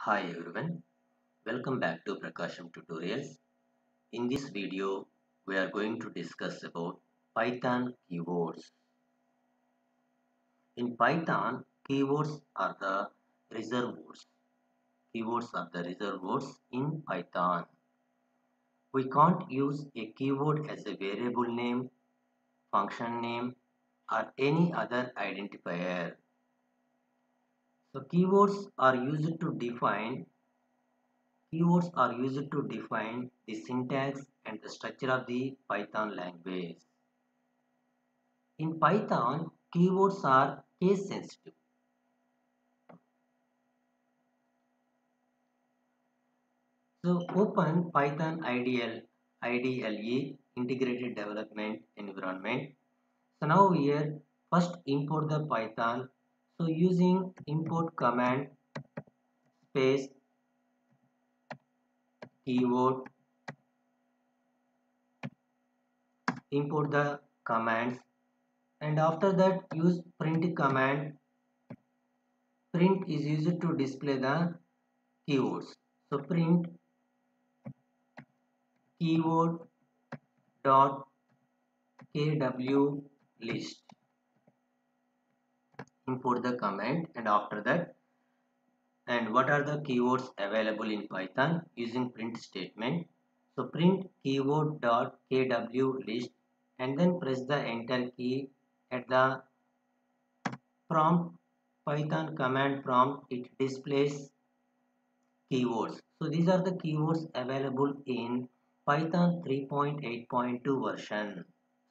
Hi everyone, welcome back to Prakasham Tutorials. In this video, we are going to discuss about Python keywords. In Python, keywords are the reserved words. Keywords are the reserved words in Python. We can't use a keyword as a variable name, function name, or any other identifier. So keywords are used to define the syntax and the structure of the Python language. In Python, keywords are case sensitive. So open Python IDLE integrated development environment. So now here first import the Python. So using import command space keyword, import the commands, and after that use print command. Print is used to display the keywords. So print keyword dot kw list. Import the command, and after that, and what are the keywords available in Python using print statement. So print keyword dot kw list, and then press the enter key. At the prompt, Python command prompt, it displays keywords. So these are the keywords available in Python 3.8.2 version.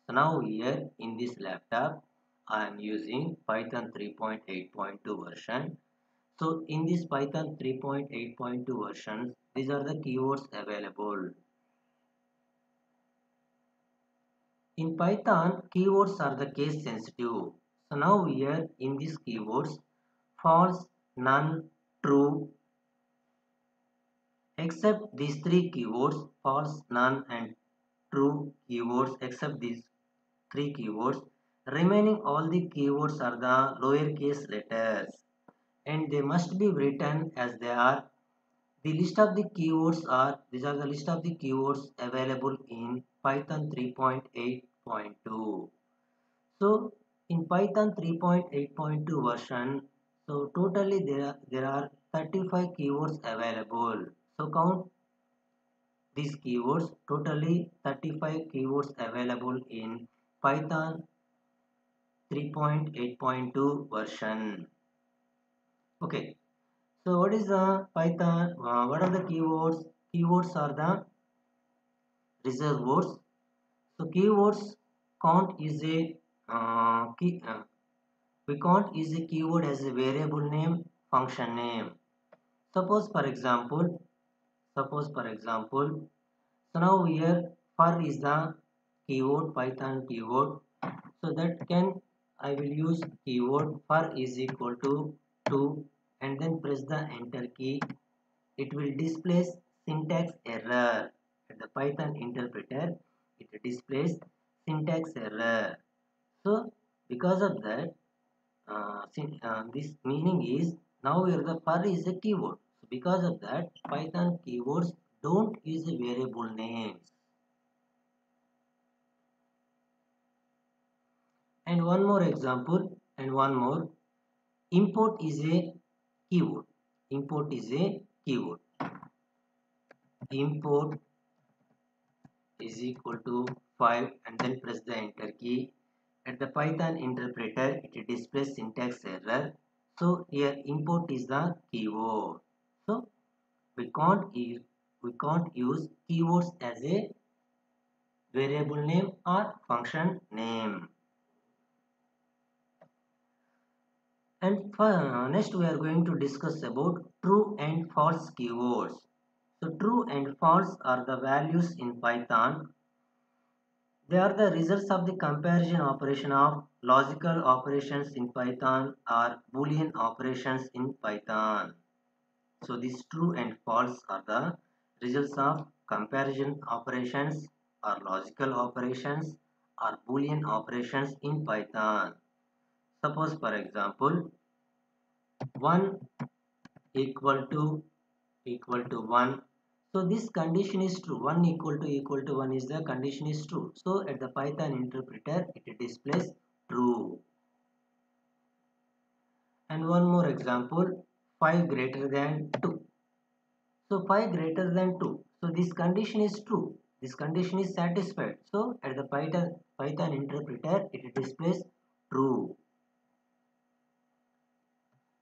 So now here in this laptop I am using Python 3.8.2 version. So in this Python 3.8.2 version, these are the keywords available. In Python, keywords are the case sensitive. So now here in these keywords, false, none, true, except these three keywords, false, none and true keywords, except these three keywords. Remaining all the keywords are the lowercase letters, and they must be written as they are. The list of the keywords are, these are the list of the keywords available in Python 3.8.2. So in Python 3.8.2 version, so totally there are 35 keywords available. So count these keywords, totally 35 keywords available in Python 3.8.2 version. Okay, so what is the Python? What are the keywords? Keywords are the reserved words. So keywords can't use a we can't use a keyword as a variable name, function name. Suppose for example, so now here for is the keyword, Python keyword. So that can I will use keyword for is equal to 2, and then press the enter key. It will display syntax error. At the Python interpreter, it displays syntax error. So because of that, this meaning is now here the for is a keyword. So because of that, Python keywords don't use a variable names. And one more example, and one more. Import is a keyword. Import is a keyword. Import is equal to 5, and then press the enter key. At the Python interpreter, it displays syntax error. So here import is the keyword. So we can't use keywords as a variable name or function name. And next we are going to discuss about true and false keywords. So true and false are the values in Python. They are the results of the comparison operation of logical operations in Python or Boolean operations in Python. So these true and false are the results of comparison operations or logical operations or Boolean operations in Python. Suppose for example 1 equal to equal to 1. So this condition is true. 1 equal to 1 is the condition is true. So at the Python interpreter it displays true. And one more example, 5 greater than 2. So 5 greater than 2. So this condition is true. This condition is satisfied. So at the Python interpreter it displays true.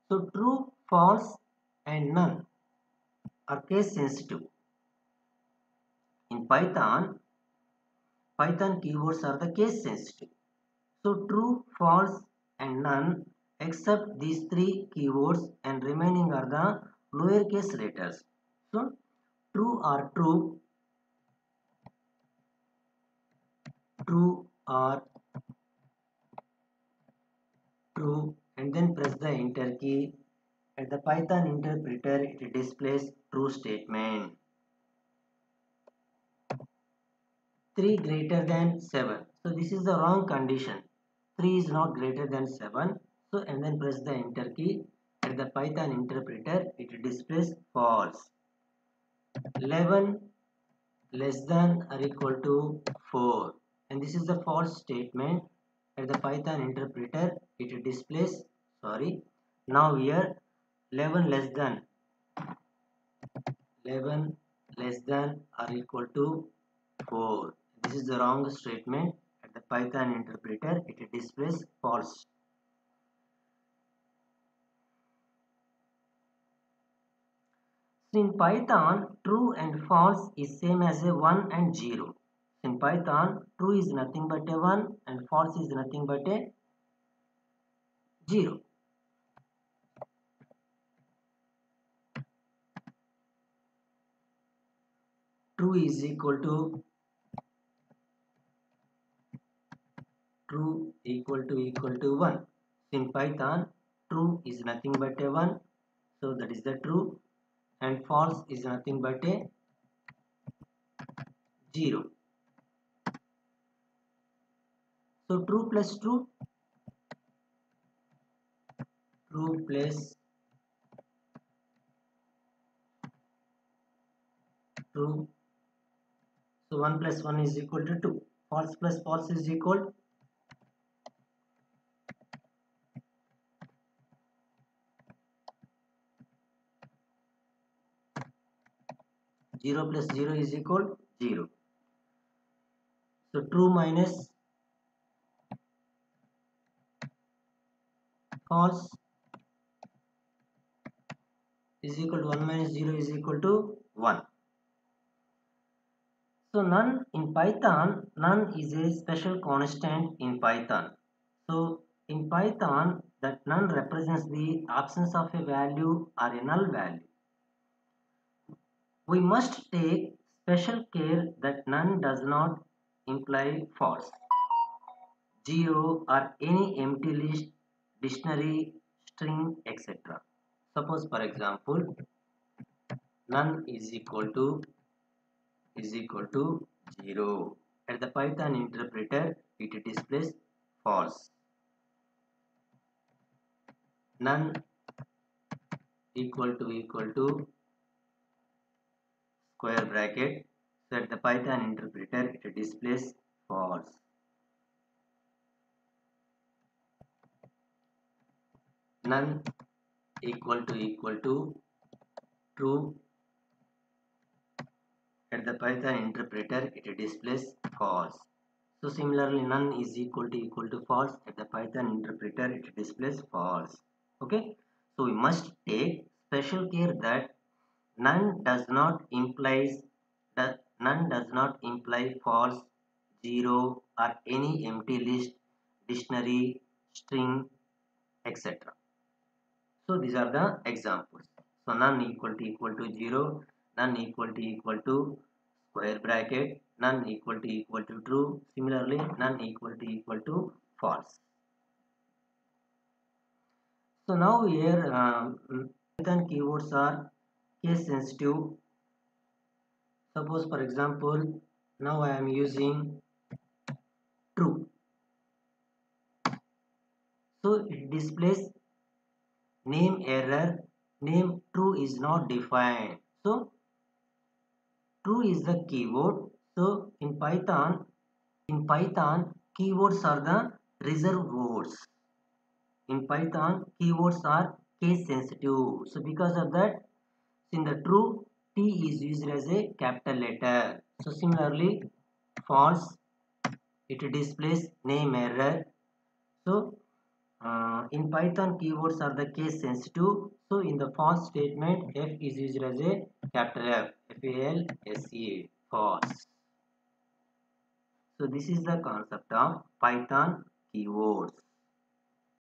So true, false and none are case sensitive. In Python keywords are the case sensitive. So true, false and none except these three keywords and remaining are the lowercase letters. So true or true, true or true, and then press the enter key. At the Python interpreter it displays true statement. 3 greater than 7. So this is the wrong condition. 3 is not greater than 7. So and then press the enter key. At the Python interpreter it displays false. 11 less than or equal to 4. And this is the false statement. At the Python interpreter it displays now here 11 less than 11 less than or equal to 4. This is the wrong statement. At the Python interpreter it displays false. So in Python true and false is same as a 1 and 0. In Python true is nothing but a 1 and false is nothing but a 0. True is equal to equal to 1. In Python true is nothing but a 1, so that is the true, and false is nothing but a 0. So true plus true plus true, so 1 plus 1 is equal to 2. False plus false is equal 0 plus 0 is equal 0. So true minus false is equal to 1 minus 0 is equal to 1. So none in Python, none is a special constant in Python. So in Python, that none represents the absence of a value or a null value. We must take special care that none does not imply false, 0 or any empty list, dictionary, string, etc. Suppose for example, none is equal to 0. At the Python interpreter, it displays false. None equal to square bracket. So at the Python interpreter, it displays false. None equal to true. At the Python interpreter, it displays false. So similarly, none is equal to false. At the Python interpreter, it displays false. Okay. So we must take special care that none does not imply false, 0 or any empty list, dictionary, string, etc. So these are the examples. So none equal to 0, none equal to square bracket, none equal to true. Similarly, none equal to false. So now here Python keywords are case sensitive. Suppose for example, now I am using true. So it displays name error, name true is not defined. So true is the keyword. So in Python, keywords are the reserved words. In Python, keywords are case sensitive. So because of that, in the true, T is used as a capital letter. So similarly, false, it displays name error. So in Python, keywords are the case sensitive. So in the false statement, F is used as a capital F, F-A-L-S-E, false. So this is the concept of Python keywords.